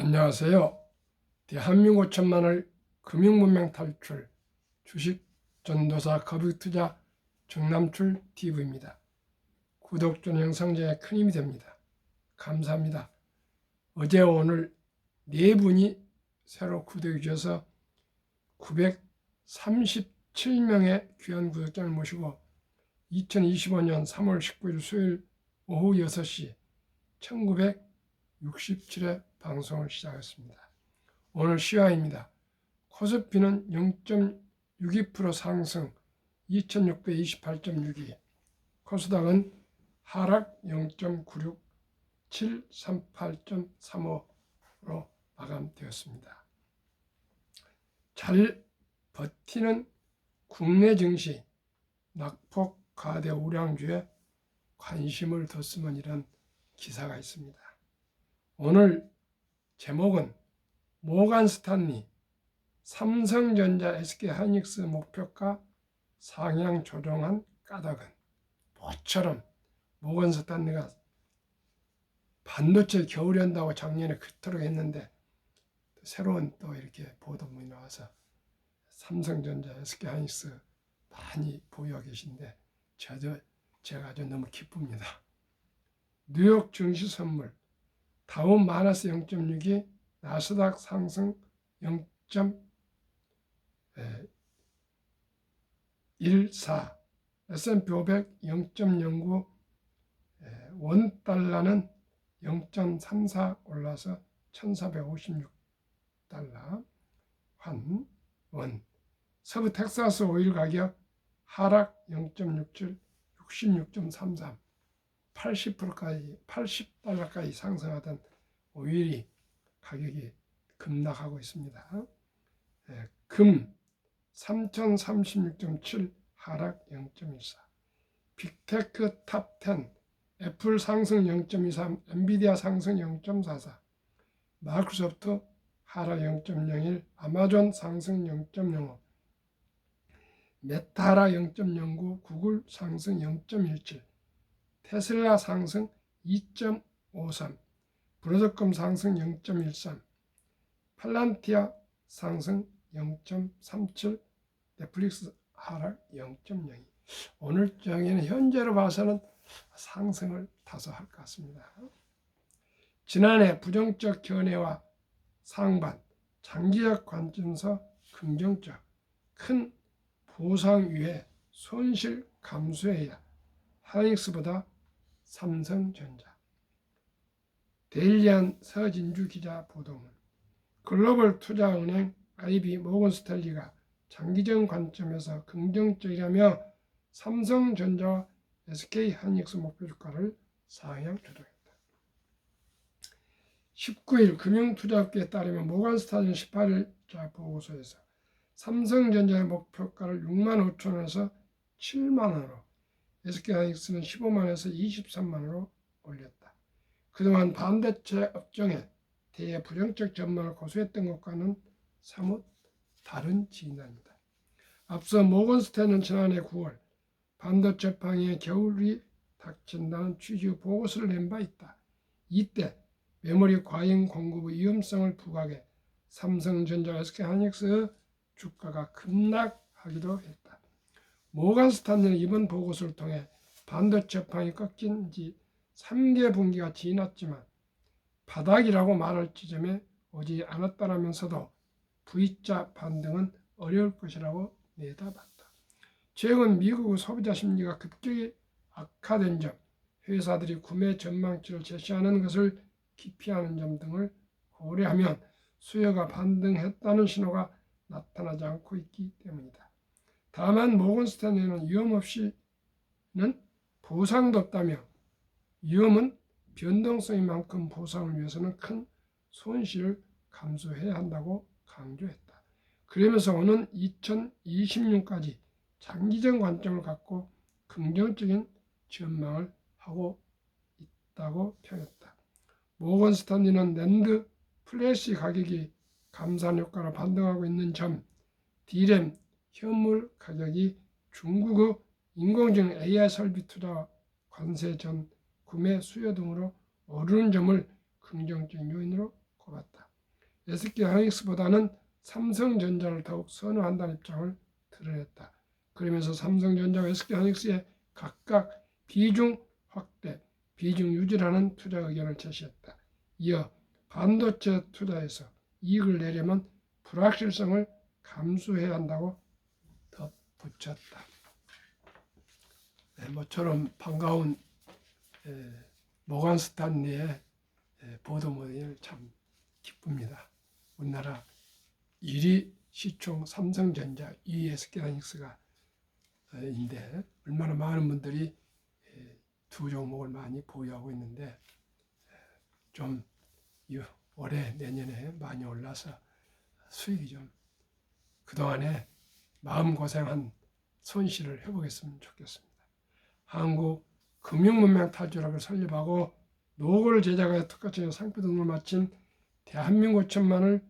안녕하세요. 대한민국 천만을 금융문명 탈출 주식 전도사 거북투자 정남출 TV입니다. 구독, 좋은 영상 제에 큰 힘이 됩니다. 감사합니다. 어제 오늘 네 분이 새로 구독해 주셔서 937명의 귀한 구독자를 모시고 2025년 3월 19일 수요일 오후 6시 1967회 방송을 시작했습니다. 오늘 시황입니다. 코스피는 0.62% 상승 2628.62, 코스닥은 하락 0.96 738.35로 마감되었습니다. 잘 버티는 국내 증시, 낙폭 과대 우량주에 관심을 뒀으면 이런 기사가 있습니다. 오늘 제목은 모간 스탠리, 삼성전자, SK하이닉스 목표가 상향 조정한 까닭은? 모처럼 모건 스탠리가 반도체 겨울이 온다고 작년에 그토록 했는데 새로운 또 이렇게 보도문이 나와서 삼성전자, SK하이닉스 많이 보유하고 계신데 제가 아주 너무 기쁩니다. 뉴욕 증시 선물, 다우 마이너스 0.62, 나스닥 상승 0.14, S&P 500 0.09, 원달러는 0.34 올라서 1456달러 한 원. 서부 텍사스 오일 가격 하락 0.67, 66.33, 80%까지 80달러까지 상승하던 오일이 가격이 급락하고 있습니다. 금 3036.7 하락 0.14, 빅테크 탑 10, 애플 상승 0.23, 엔비디아 상승 0.44, 마이크로소프트 하락 0.01, 아마존 상승 0.05, 메타 하락 0.09, 구글 상승 0.17, 테슬라 상승 2.53, 브로드컴 상승 0.13, 팔란티아 상승 0.37, 넷플릭스 하락 0.02. 오늘 저녁에는 현재로 봐서는 상승을 다소 할 것 같습니다. 지난해 부정적 견해와 상반, 장기적 관점에서 긍정적, 큰 보상 위에 손실 감수해야 하이닉스보다 삼성전자. 데일리안 서진주 기자 보도문, 글로벌 투자은행 IB 모건 스탠리가 장기적 관점에서 긍정적이라며 삼성전자와 SK하이닉스 목표 주가를 상향 조정했다. 19일 금융투자업계에 따르면 모건 스탠리 18일자 보고서에서 삼성전자의 목표가를 6만 5천원에서 7만 원으로, SK하이닉스는 15만 원에서 23만 원으로 올렸다. 그동안 반도체 업종에 대해 부정적 전망을 고수했던 것과는 사뭇 다른 진단이다. 앞서 모건 스탠리는 지난해 9월 반도체 방향의 겨울이 닥친다는 취지의 보고서를 낸 바 있다. 이때 메모리 과잉 공급의 위험성을 부각해 삼성전자, SK하이닉스 주가가 급락하기도 했다. 모건 스탠리는 이번 보고서를 통해 반도체 방이 꺾인 지 3개 분기가 지났지만 바닥이라고 말할 지점에 오지 않았다면서도 V자 반등은 어려울 것이라고 내다봤다. 최근 미국의 소비자 심리가 급격히 악화된 점, 회사들이 구매 전망치를 제시하는 것을 기피하는 점 등을 고려하면 수요가 반등했다는 신호가 나타나지 않고 있기 때문이다. 다만 모건 스탠리는 위험 없이는 보상도 없다며 위험은 변동성인 만큼 보상을 위해서는 큰 손실을 감수해야 한다고 강조했다. 그러면서 오는 2026까지 장기적 관점을 갖고 긍정적인 전망을 하고 있다고 평했다. 모건 스탠리는 낸드 플래시 가격이 감산 효과로 반등하고 있는 점, D램 현물 가격이 중국의 인공지능 AI 설비 투자 관세 전 구매 수요 등으로 오르는 점을 긍정적인 요인으로 꼽았다. SK 하이닉스보다는 삼성전자를 더욱 선호한다는 입장을 드러냈다. 그러면서 삼성전자와 SK 하이닉스의 각각 비중 확대, 비중 유지라는 투자 의견을 제시했다. 이어 반도체 투자에서 이익을 내려면 불확실성을 감수해야 한다고 덧붙였다. 모처럼 반가운 모건 스탠리의 보도문을 참 기쁩니다. 우리나라 1위 시총 삼성전자, 2위 SK하이닉스가 인데 얼마나 많은 분들이 두 종목을 많이 보유하고 있는데 좀 올해 내년에 많이 올라서 수익이 좀 그동안에 마음고생한 손실을 해보겠으면 좋겠습니다. 한국 금융문명 탈주락을 설립하고 노고를 제작하여 특허청의 상표 등록을 마친 대한민국 천만을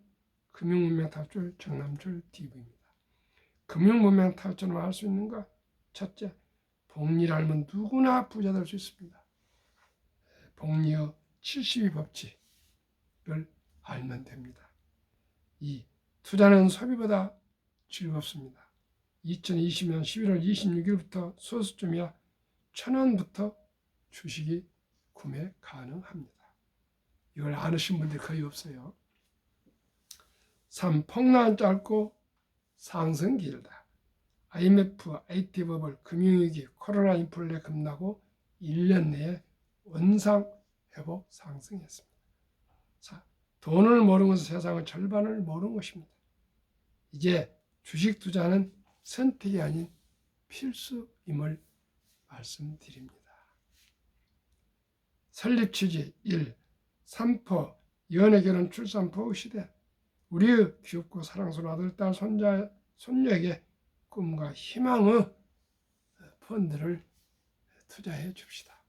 금융문명 탈출 정남출 TV입니다. 금융문명 탈출을 할 수 있는가? 첫째, 복리를 알면 누구나 부자 될 수 있습니다. 복리의 72 법칙을 알면 됩니다. 2. 투자는 소비보다 즐겁습니다. 2020년 11월 26일부터 소수점이야 1,000원부터 주식이 구매 가능합니다. 이걸 아시는 분들이 거의 없어요. 3. 폭락은 짧고 상승 길다. IMF, IT 버블, 금융위기, 코로나 인플레 급락후 1년 내에 원상 회복 상승했습니다. 4. 돈을 모르는 것은 세상의 절반을 모르는 것입니다. 이제 주식 투자는 선택이 아닌 필수임을 말씀드립니다. 설립 취지 1. 3포 연애 결혼 출산 포 시대 우리의 귀엽고 사랑스러운 아들, 딸, 손녀에게 꿈과 희망의 펀드를 투자해 줍시다.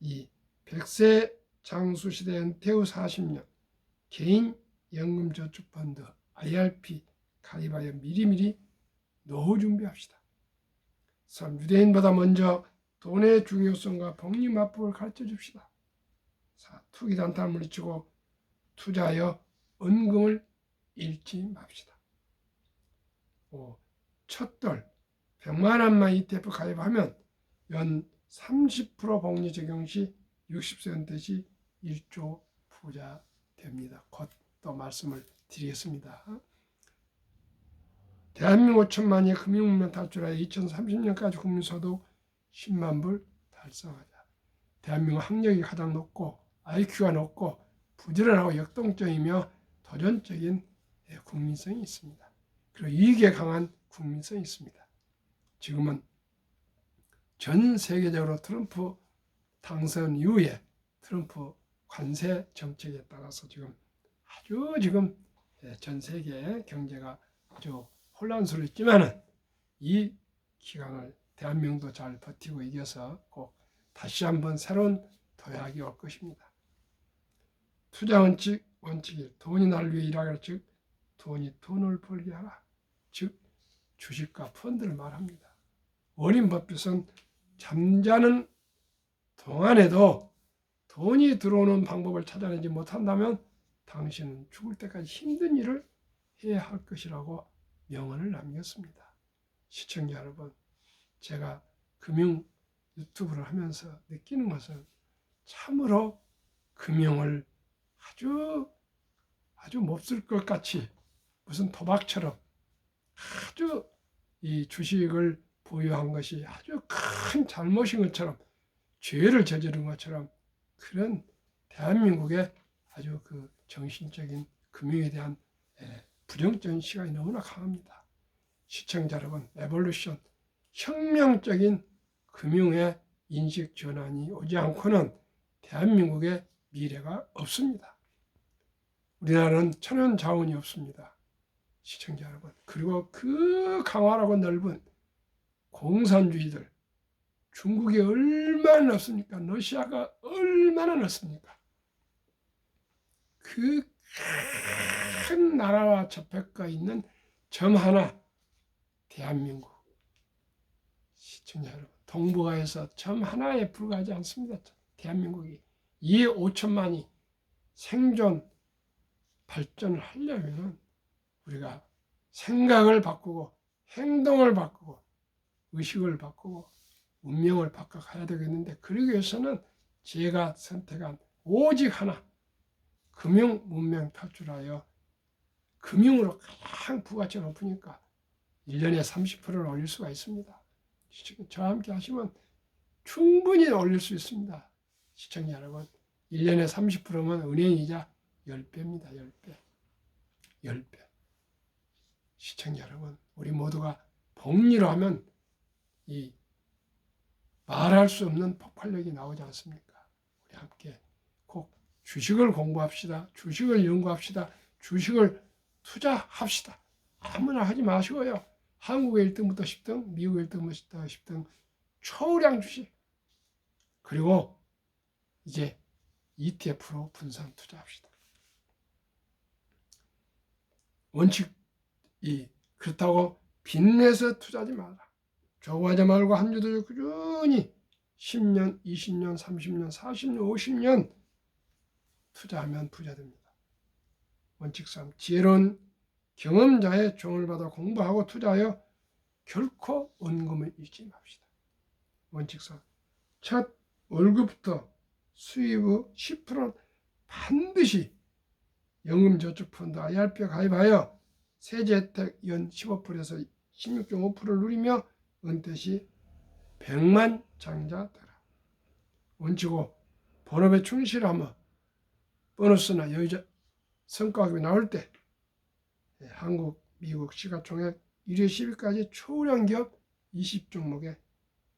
2. 100세 장수시대 은퇴 후 40년 개인 연금저축펀드 IRP 가입하여 미리미리 노후 준비합시다. 3. 유대인보다 먼저 돈의 중요성과 복리맞법을 가르쳐 줍시다. 4. 투기단타를 물리치고 투자하여 은금을 잃지 맙시다. 5. 첫돌 100만 원만 ETF 가입하면 연 30% 복리 적용 시 60세 은퇴 시 1조 부자 됩니다. 곧 또 말씀을 드리겠습니다. 대한민국 5천만이 금융문명 탈출하여 2030년까지 국민소득 10만 불 달성하자. 대한민국 학력이 가장 높고 IQ가 높고 부지런하고 역동적이며 도전적인 국민성이 있습니다. 그리고 이익에 강한 국민성이 있습니다. 지금은 전 세계적으로 트럼프 당선 이후에 트럼프 관세 정책에 따라서 지금 전 세계 경제가 아주 혼란스럽지만은 이 기간을 대한민국도 잘 버티고 이겨서 꼭 다시 한번 새로운 도약이 올 것입니다. 투자 원칙 1. 돈이 나를 위해 일하라. 즉 돈이 돈을 벌게 하라. 즉 주식과 펀드를 말합니다. 워렌 버핏은 잠자는 동안에도 돈이 들어오는 방법을 찾아내지 못한다면 당신은 죽을 때까지 힘든 일을 해야 할 것이라고 명언을 남겼습니다. 시청자 여러분, 제가 금융 유튜브를 하면서 느끼는 것은 참으로 금융을 아주 몹쓸 것 같이 무슨 도박처럼 아주 이 주식을 보유한 것이 아주 큰 잘못인 것처럼 죄를 저지른 것처럼 그런 대한민국의 아주 그 정신적인 금융에 대한 부정적인 시각이 너무나 강합니다. 시청자 여러분, 에볼루션 혁명적인 금융의 인식 전환이 오지 않고는 대한민국의 미래가 없습니다. 우리나라는 천연 자원이 없습니다. 시청자 여러분, 그리고 그 강화라고 넓은 공산주의들, 중국이 얼마나 넓습니까? 러시아가 얼마나 넓습니까? 그 큰 나라와 접해가 있는 점 하나, 대한민국. 시청자 여러분, 동북아에서 점 하나에 불과하지 않습니다. 대한민국이 2억 5천만이 생존 발전을 하려면 우리가 생각을 바꾸고 행동을 바꾸고 의식을 바꾸고 운명을 바꿔가야 되겠는데, 그러기 위해서는 제가 선택한 오직 하나, 금융 문명 탈출하여, 금융으로 가장 부가치가 높으니까 1년에 30%를 올릴 수가 있습니다. 저와 함께 하시면 충분히 올릴 수 있습니다. 시청자 여러분, 1년에 30%면 은행이자 10배입니다. 10배. 10배. 시청자 여러분, 우리 모두가 복리로 하면 이 말할 수 없는 폭발력이 나오지 않습니까? 우리 함께 꼭 주식을 공부합시다. 주식을 연구합시다. 주식을 투자합시다. 아무나 하지 마시고요. 한국의 1등부터 10등, 미국의 1등부터 10등 초우량 주식, 그리고 이제 ETF로 분산 투자합시다. 원칙이 그렇다고 빚내서 투자하지 마라. 조구하지 말고 한 주도 꾸준히 10년, 20년, 30년, 40년, 50년 투자하면 부자 됩니다. 원칙 3. 지혜로운 경험자의 조언을 받아 공부하고 투자하여 결코 원금을 잃지 맙시다. 원칙 4. 첫 월급부터 수입의 10%는 반드시 연금저축펀드 IRP에 가입하여 세제 혜택 연 15%에서 16.5%를 누리며 은퇴 시 100만 장자 되라. 원칙 5. 본업에 충실하며 보너스나 여유자 성과급이 나올 때 한국, 미국 시가총액 1위 10위까지 초우량 기업 20종목에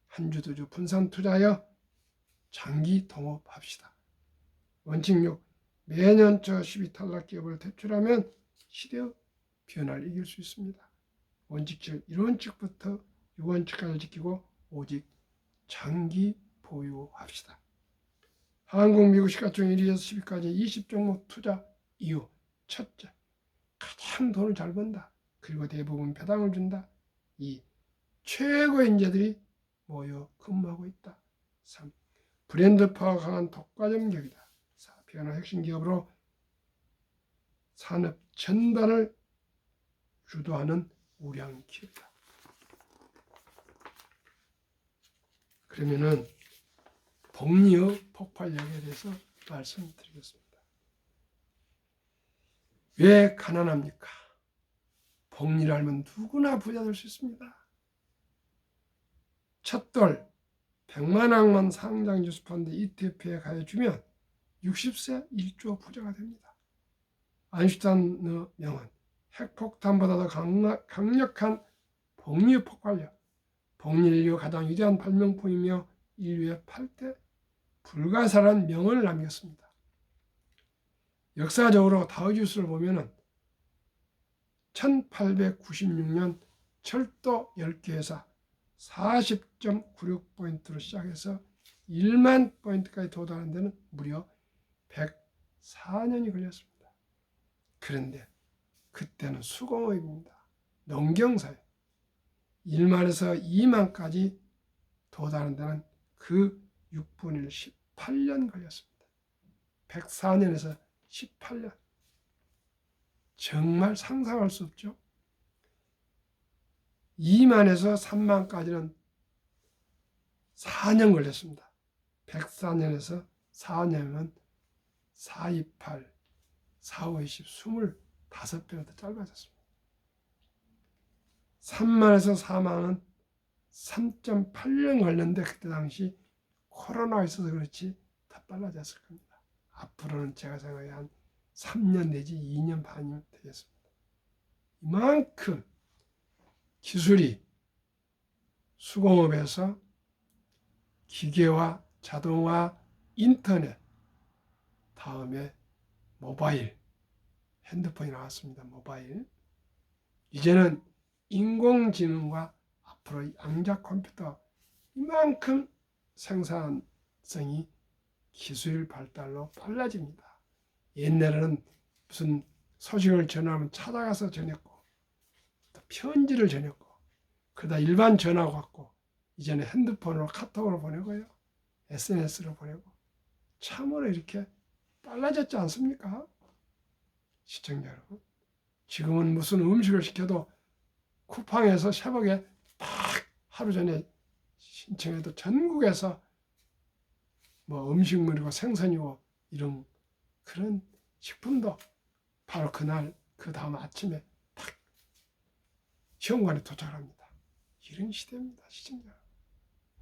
한 주, 두 주 분산 투자하여 장기 동업합시다. 원칙 6. 매년 저 10위 탈락 기업을 퇴출하면 시대의 변화를 이길 수 있습니다. 원칙 7. 1원칙부터 6원칙까지 지키고 오직 장기 보유합시다. 한국, 미국 시가총액 1위에서 10위까지 20종목 투자 이유. 첫째, 가장 돈을 잘 번다. 그리고 대부분 배당을 준다. 2. 최고의 인재들이 모여 근무하고 있다. 3. 브랜드파가 강한 독과점 기업이다. 4. 변화 핵심 기업으로 산업 전반을 주도하는 우량 기업이다. 그러면은 복리의 폭발력에 대해서 말씀드리겠습니다. 왜 가난합니까? 복리를 알면 누구나 부자 될 수 있습니다. 첫돌 100만원만 상장지수펀드 ETF에 가해주면 60세 1조 부자가 됩니다. 아인슈타인의 명언, 핵폭탄보다 더 강력한 복리의 폭발력, 복리 인류 가장 위대한 발명품이며 인류의 8대 불가사라는 명언을 남겼습니다. 역사적으로 다우지수를 보면은 1896년 철도 10개 회사 40.96포인트로 시작해서 1만 포인트까지 도달하는 데는 무려 104년이 걸렸습니다. 그런데 그때는 수공업입니다. 농경사회. 1만에서 2만까지 도달하는 데는 그 6분의 1, 18년 걸렸습니다. 104년에서 18년. 정말 상상할 수 없죠. 2만에서 3만까지는 4년 걸렸습니다. 104년에서 4년이면 4, 2, 8, 4, 5, 20, 25배나 더 짧아졌습니다. 3만에서 4만은 3.8년 걸렸는데 그때 당시 코로나가 있어서 그렇지 더 빨라졌을 겁니다. 앞으로는 제가 생각에 한 3년 내지 2년 반이 되겠습니다. 이만큼 기술이 수공업에서 기계화, 자동화, 인터넷, 다음에 모바일, 핸드폰이 나왔습니다. 모바일. 이제는 인공지능과 앞으로 양자 컴퓨터, 이만큼 생산성이 기술 발달로 빨라집니다. 옛날에는 무슨 소식을 전하면 찾아가서 전했고, 또 편지를 전했고, 그러다 일반 전화가 왔고, 이제는 핸드폰으로 카톡으로 보내고요, SNS로 보내고, 참으로 이렇게 빨라졌지 않습니까? 시청자 여러분, 지금은 무슨 음식을 시켜도 쿠팡에서 새벽에 딱 하루 전에 신청해도 전국에서 뭐 음식물이고 생선이고 이런 그런 식품도 바로 그날 그 다음 아침에 딱 시험관에 도착합니다. 이런 시대입니다. 시청자.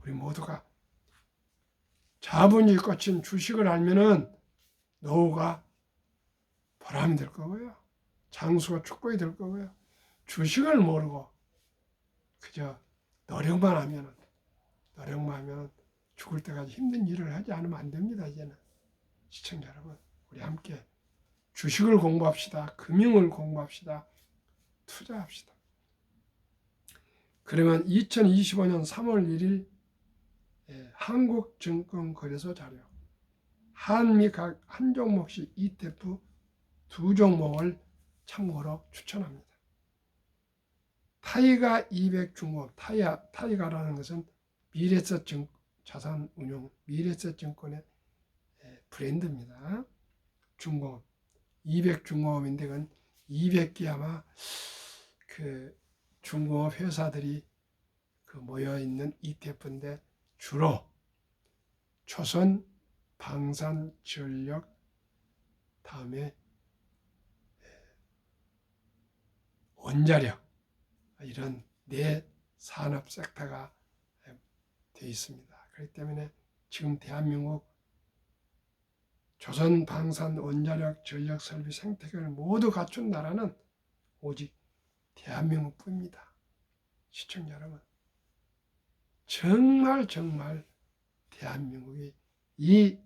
우리 모두가 자본주의 꽃인 주식을 알면은 노후가 보람이 될 거고요. 장수가 축복이 될 거고요. 주식을 모르고 그저 노력만 하면은 죽을 때까지 힘든 일을 하지 않으면 안 됩니다. 이제는 시청자 여러분, 우리 함께 주식을 공부합시다. 금융을 공부합시다. 투자합시다. 그러면 2025년 3월 1일 한국증권거래소 자료, 한미 각 한 종목씩 ETF 두 종목을 참고로 추천합니다. 타이가 200 중공업, 타이가라는 것은 미래에셋 자산운용, 미래에셋 증권의 브랜드입니다. 중공업, 200 중공업인데 그건 200개 아마 그 중공업 회사들이 그 모여 있는 ETF인데 주로 조선, 방산, 전력, 다음에 원자력 이런 네 산업 섹터가 되어 있습니다. 그렇기 때문에 지금 대한민국 조선, 방산, 원자력, 전력, 설비, 생태계를 모두 갖춘 나라는 오직 대한민국뿐입니다. 시청자 여러분, 정말 대한민국이 이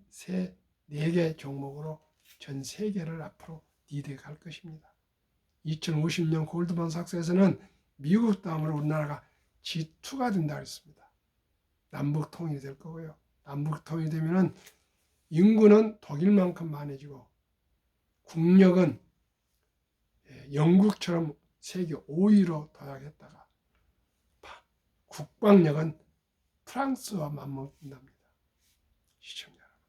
네 개 종목으로 전 세계를 앞으로 리드해 갈 것입니다. 2050년 골드만삭스에서는 미국 다음으로 우리나라가 G2가 된다고 했습니다. 남북 통일이 될 거고요. 남북 통일이 되면은 인구는 독일만큼 많아지고 국력은 영국처럼 세계 5위로 도약했다가 국방력은 프랑스와 맞먹는답니다. 시청자 여러분,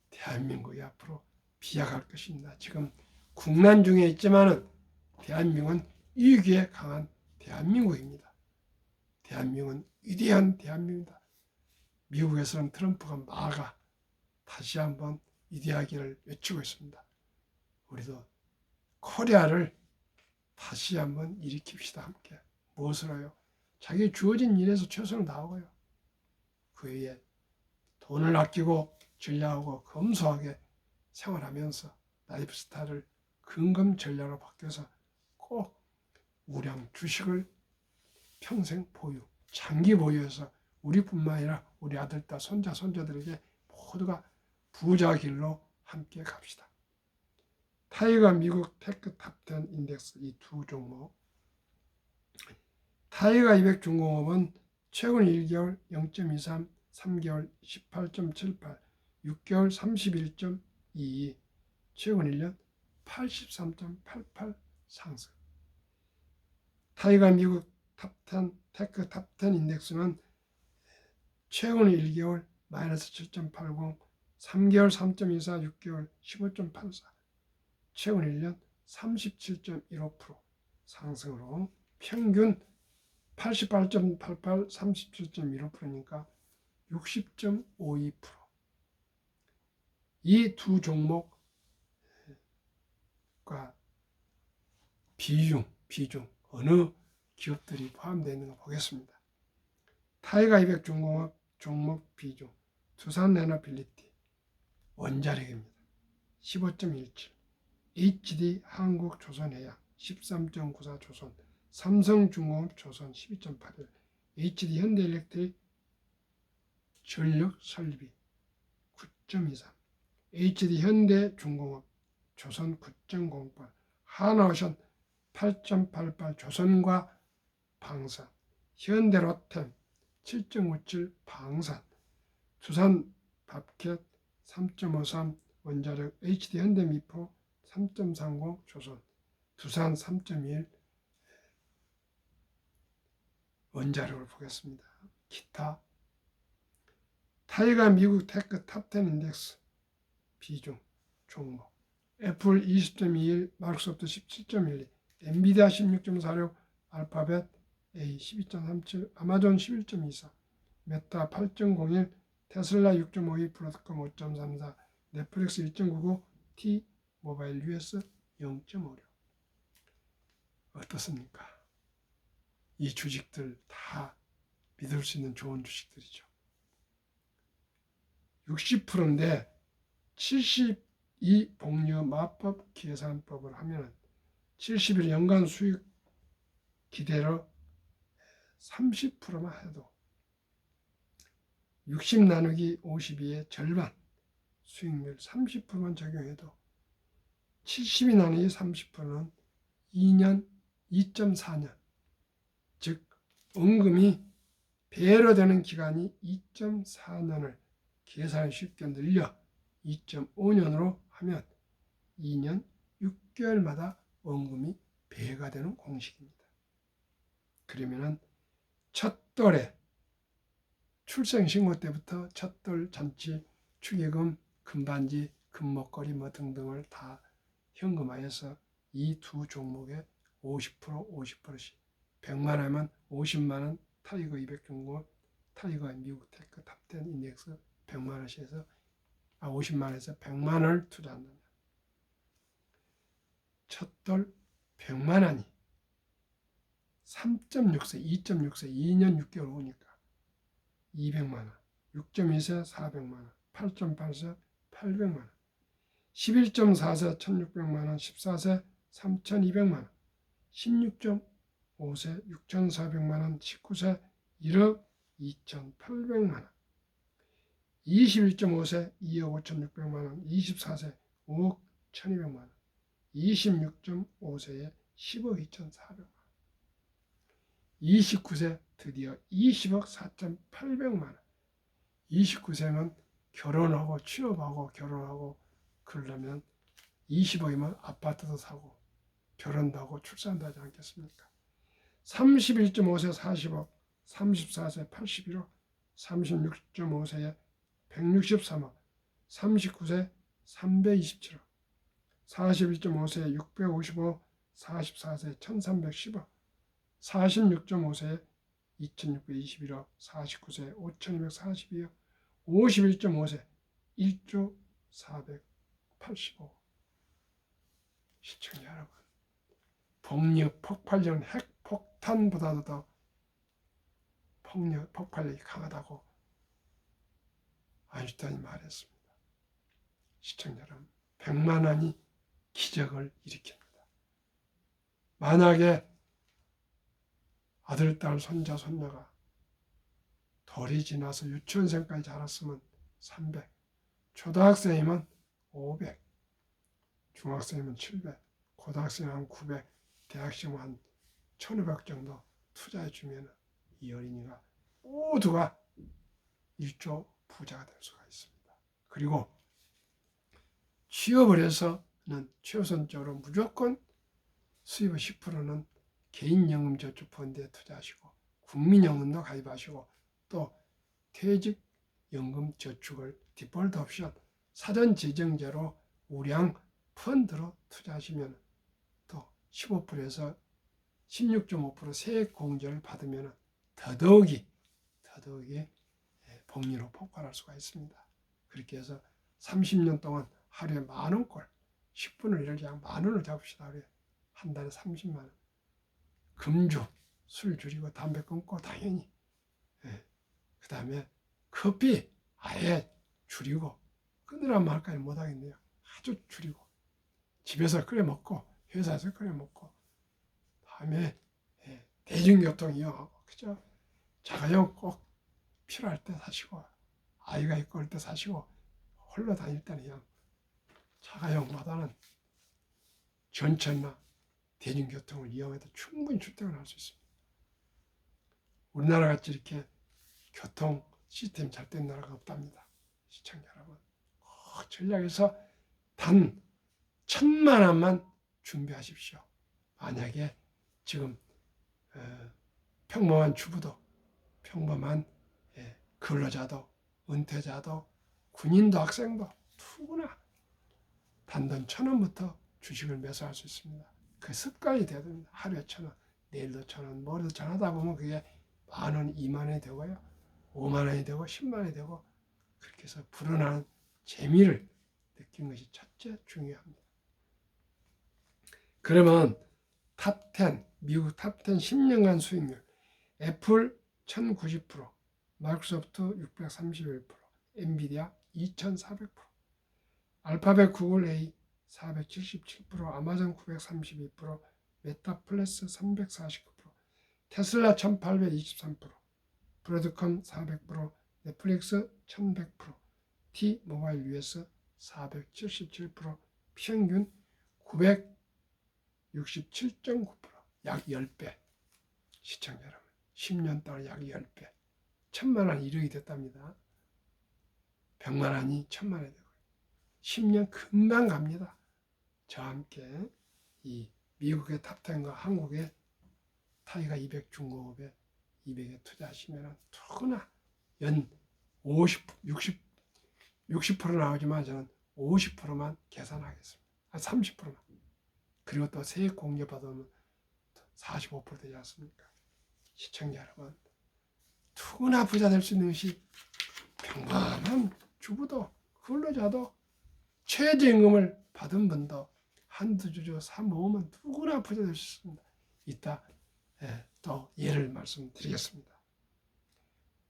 대한민국이 앞으로 비약할 것입니다. 지금 국난 중에 있지만은 대한민국은 위기에 강한 대한민국입니다. 대한민국은 위대한 대한민국이다. 미국에서는 트럼프가 마가 다시 한번 위대하기를 외치고 있습니다. 우리도 코리아를 다시 한번 일으킵시다. 함께. 무엇으로요? 자기 주어진 일에서 최선을 다하고요. 그 외에 돈을 아끼고 전략하고 검소하게 생활하면서 라이프 스타일을 근검전략으로 바뀌어서 꼭 우량 주식을 평생 보유, 장기 보유해서 우리뿐만 아니라 우리 아들, 딸, 손자, 손자들에게 모두가 부자 길로 함께 갑시다. 타이가 미국 테크 탑10 인덱스 이 두 종목. 타이가 200 중공업은 최근 1개월 0.23, 3개월 18.78, 6개월 31.22, 최근 1년 83.88 상승. 타이가 미국 탑10 테크 탑10 인덱스는 최근 1개월 마이너스 7.80, 3개월 3.24, 6개월 15.84, 최근 1년 37.15% 상승으로 평균 88.88, 37.15%니까 60.52%. 이 두 종목과 비중 어느 기업들이 포함되어 있는 거 보겠습니다. 타이가 200 중공업 종목 비중, 두산에너빌리티 원자력입니다. 15.17, HD 한국조선해양 13.94 조선, 삼성중공업 조선 12.81, HD 현대일렉트릭 전력설비 9.23, HD 현대중공업 조선 9.08, 하나오션 8.88 조선과 방산, 현대로템 7.97 방산, 두산밥켓 3.53 원자력, HD 현대미포 3.30 조선, 두산 3.1 원자력을 보겠습니다. 기타 타이가 미국 테크 탑10 인덱스 비중 종목 애플 20.21, 마이크로소프트 17.12, 엔비디아 16.46, 알파벳 A 12.37, 아마존 11.24, 메타 8.01, 테슬라 6.52, 브로드컴 5.34, 넷플릭스 1.99, T 모바일 US 0.56. 어떻습니까? 이 주식들 다 믿을 수 있는 좋은 주식들이죠. 60%인데 72 복류 마법 계산법을 하면 70일 연간 수익 기대로 30%만 해도 60 나누기 52의 절반 수익률 30%만 적용해도 70이 나누기 30%는 2년 2.4년 즉 원금이 배로 되는 기간이 2.4년을 계산을 쉽게 늘려 2.5년으로 하면 2년 6개월마다 원금이 배가 되는 공식입니다. 그러면은 첫돌에 출생신고 때부터 첫돌 잔치, 축의금, 금반지, 금목걸이 뭐 등등을 다 현금화해서 이 두 종목에 50%, 50%씩 100만 하면 50만 원 타이거 200종목, 타이거 미국 테크 탑10 인덱스 100만 원씩 해서 50만 원에서 100만 원을 투자한다. 첫돌 100만 원이 3.6세, 2.6세, 2년 6개월 오니까 200만 원, 6.2세 400만 원, 8.8세 800만 원, 11.4세 1600만 원, 14세 3200만 원, 16.5세 6400만 원, 19세 1억 2800만 원, 21.5세 2억 5600만 원, 24세 5억 1200만 원, 26.5세에 10억 2400만 원, 29세 드디어 20억 4,800만 원. 29세면 결혼하고 취업하고 결혼하고 그러려면 20억이면 아파트도 사고 결혼도 하고 출산도 하지 않겠습니까? 31.5세 40억, 34세 81억, 36.5세에 163억, 39세 327억, 41.5세에 655억, 44세 1310억, 46.5세에 2621억, 49세 5242억, 51.5세 1조 485억. 시청자 여러분, 폭력 폭발력 핵폭탄보다도 더 폭력 폭발력이 강하다고 아인슈타인이 말했습니다. 시청자 여러분, 100만 원이 기적을 일으킵니다. 만약에 아들, 딸, 손자, 손녀가 돌이 지나서 유치원생까지 자랐으면 300, 초등학생이면 500, 중학생이면 700, 고등학생이면 한 900, 대학생이면 한 1500 정도 투자해 주면 이 어린이가 모두가 1조 부자가 될 수가 있습니다. 그리고 취업을 해서는 최우선적으로 무조건 수입의 10%는 개인연금저축펀드에 투자하시고 국민연금도 가입하시고 또 퇴직연금저축을 디폴트 옵션 사전재정제로 우량 펀드로 투자하시면 또 15%에서 16.5% 세액공제를 받으면 더더욱이 복리로 폭발할 수가 있습니다. 그렇게 해서 30년 동안 하루에 10,000원꼴 10분을 일을 그냥 10,000원을 잡읍시다. 하루에 한 달에 30만 원. 금주, 술 줄이고 담배 끊고 당연히. 그 다음에 커피 아예 줄이고 끊으란 말까지 못하겠네요. 아주 줄이고 집에서 끓여 먹고 회사에서 끓여 먹고 다음에 대중교통 이용하고 그죠? 자가용 꼭 필요할 때 사시고 아이가 있고 할 때 사시고 홀로 다닐 때는 그냥 자가용보다는 전철이나 대중교통을 이용해도 충분히 출퇴근할 수 있습니다. 우리나라 같이 이렇게 교통 시스템이 잘 된 나라가 없답니다. 시청자 여러분, 전략에서 단 1,000만 원만 준비하십시오. 만약에 지금 평범한 주부도 평범한 근로자도 은퇴자도 군인도 학생도 누구나 단돈 1,000원부터 주식을 매수할 수 있습니다. 그 습관이 돼야 됩니다. 하루에 1,000원, 내일도 1,000원, 모레도 전하다 보면 그게 10,000원, 20,000원이 되고요. 50,000원이 되고 10만원이 되고 그렇게 해서 불어나는 재미를 느끼는 것이 첫째 중요합니다. 그러면 탑10, 미국 탑10 10년간 수익률 애플 1,090%, 마이크로소프트 631%, 엔비디아 2,400%, 알파벳 구글 A 477%, 아마존 932%, 메타플러스 349%, 테슬라 1,823%, 브로드컴 400%, 넷플릭스 1,100%, T모바일 US 477%, 평균 967.9%, 약 10배. 시청자 여러분, 10년 동안 약 10배. 1,000만원 이력이 됐답니다. 100만원이 1,000만원이 되고 10년 금방 갑니다. 저와 함께 이 미국의 탑10과 한국의 타이가 200 중공업에 200에 투자하시면 누구나 연 50, 60% 나오지만 저는 50%만 계산하겠습니다. 30%만. 그리고 또 세액 공제 받으면 45% 되지 않습니까? 시청자 여러분, 누구나 부자 될 수 있는 것이 평범한 주부도 근로자도 최저임금을 받은 분도 한두 주주 사 모으면 누구나 부자 될 수 있습니다. 이따 또 예를 말씀드리겠습니다.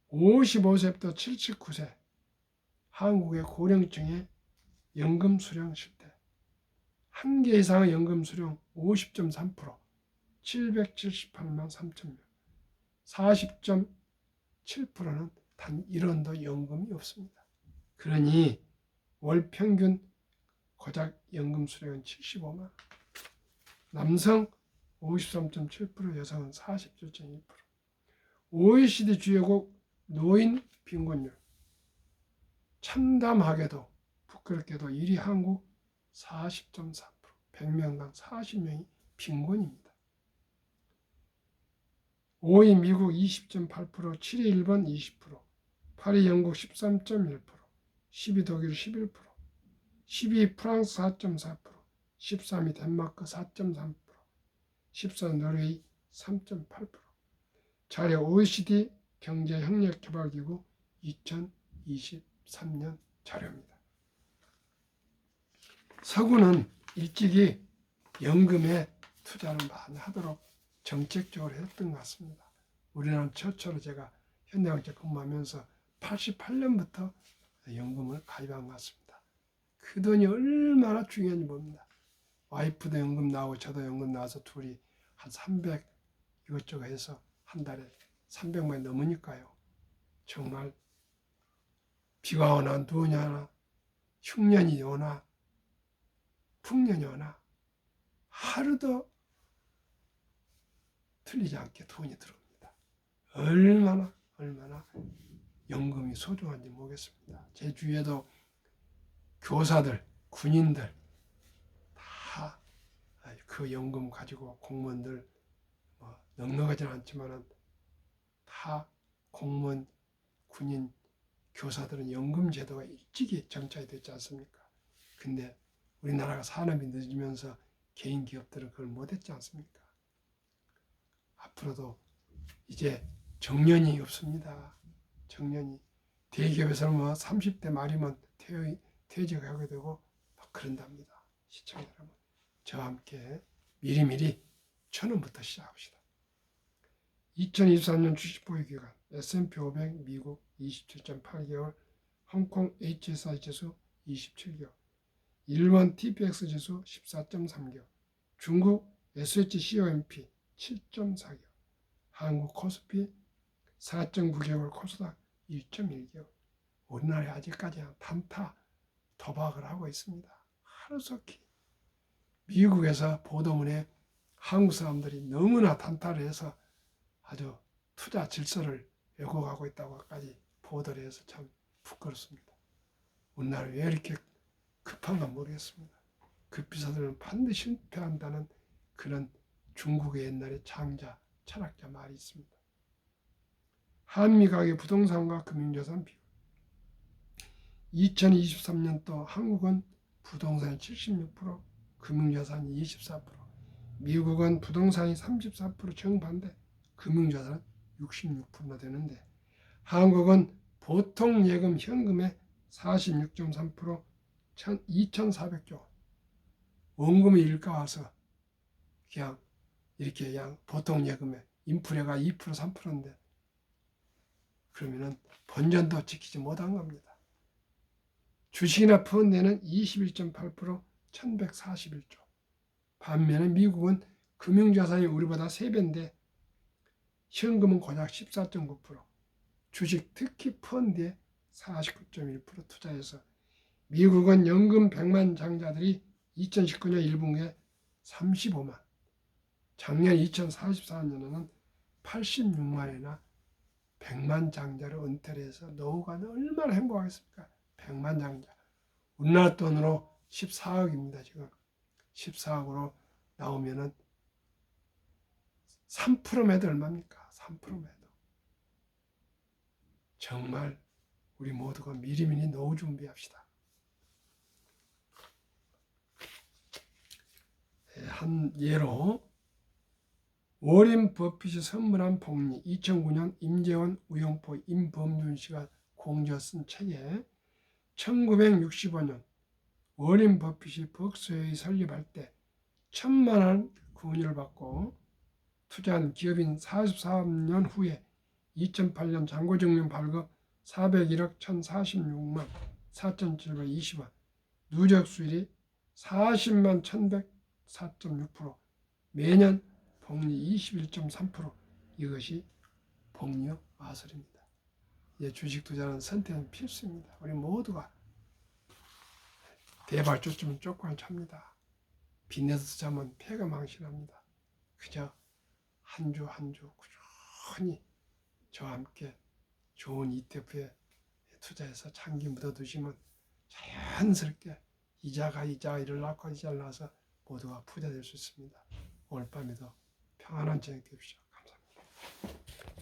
55세부터 79세 한국의 고령층의 연금 수령 실태 한 개 이상의 연금 수령 50.3% 778만 3천 명 40.7%는 단 1원도 연금이 없습니다. 그러니 월 평균 고작 연금 수령은 75만 원. 남성 53.7%, 여성은 47.2%. OECD 주요국 노인 빈곤율. 참담하게도 부끄럽게도 1위 한국 40.4%, 100명당 40명이 빈곤입니다. 5위 미국 20.8%, 7위 일본 20%, 8위 영국 13.1%, 10위 독일 11%, 12위 프랑스 4.4%, 13위 덴마크 4.3%, 14위 노르웨이 3.8%. 자료 OECD 경제협력개발기구 2023년 자료입니다. 서구는 일찍이 연금에 투자를 많이 하도록 정책적으로 했던 것 같습니다. 우리나라는 최초로 제가 현대경제 근무하면서 88년부터 연금을 가입한 것 같습니다. 그 돈이 얼마나 중요한지 봅니다. 와이프도 연금 나오고 저도 연금 나와서 둘이 한 300 이것저것 해서 한 달에 300만이 넘으니까요. 정말 비가 오나 눈이 오나 흉년이 오나 풍년이 오나 하루도 틀리지 않게 돈이 들어옵니다. 얼마나 연금이 소중한지 모르겠습니다. 제 주위에도 교사들, 군인들 다 그 연금 가지고 공무원들 넉넉하지는 않지만 다 공무원, 군인, 교사들은 연금 제도가 일찍이 정착이 됐지 않습니까? 근데 우리나라가 산업이 늦으면서 개인 기업들은 그걸 못했지 않습니까? 앞으로도 이제 정년이 없습니다. 정년이 대기업에서는 30대 말이면 퇴직하게 되고 막 그런답니다. 시청자 여러분, 저와 함께 미리미리 1,000원부터 시작합시다. 2023년 주식 보유 기간 S&P 500 미국 27.8개월, 홍콩 HSI 지수 27개월, 일본 TPX 지수 14.3개월, 중국 SHCOMP 7.4개월, 한국 코스피 4.9개월, 코스닥 1.1개월. 우리나라에 아직까지 단타 도박을 하고 있습니다. 하루속히 미국에서 보도문에 한국 사람들이 너무나 단타를 해서 아주 투자 질서를 왜곡하고 있다고까지 보도를 해서 참 부끄럽습니다. 우리나라 왜 이렇게 급한가 모르겠습니다. 급비서들은 반드시 실패한다는 그런 중국의 옛날에 장자, 철학자 말이 있습니다. 한미 가계 부동산과 금융자산 비율. 2023년도 한국은 부동산이 76%, 금융자산이 24%. 미국은 부동산이 34% 정반대, 금융자산은 66%나 되는데 한국은 보통 예금 현금의 46.3%, 2,400조 원. 원금이 일가 와서 그냥 이렇게 그냥 보통 예금에 인플레가 2% 3%인데 그러면은 본전도 지키지 못한 겁니다. 주식이나 펀드에는 21.8%, 1,141조. 반면에 미국은 금융자산이 우리보다 3배인데 현금은 고작 14.9%, 주식 특히 펀드에 49.1% 투자해서 미국은 연금 100만 장자들이 2019년 1분기에 35만, 작년 2044년에는 86만이나 100만 장자로 은퇴를 해서 노후가 얼마나 행복하겠습니까? 100만 장자. 우리나라 돈으로 14억입니다. 지금 14억으로 나오면은 3% 매도 얼마입니까? 3% 매도. 정말 우리 모두가 미리미리 노후 준비합시다. 한 예로 워렌 버핏이 선물한 복리 2009년 임재원, 우영포, 임범준 씨가 공저 쓴 책에 1965년 워렌 버핏이 벅스웨이 설립할 때 1,000만 원 구원을 받고 투자한 기업인 43년 후에 2008년 잔고증명 발급 401억 1,046만 4,720원, 누적 수익이 40만 1,104.6%, 매년 복리 21.3%, 이것이 복리의 마술입니다. 주식 투자는 선택은 필수입니다. 우리 모두가 대발조쯤은 쫓고 찹니다. 빚내서 투자하면 폐가 망신합니다. 그저 한 주 한 주 꾸준히 저와 함께 좋은 ETF에 투자해서 장기 묻어두시면 자연스럽게 이자가 이자를 낳고 이자를 낳아서 모두가 부자 될 수 있습니다. 오늘 밤에도 평안한 저녁 되십시오.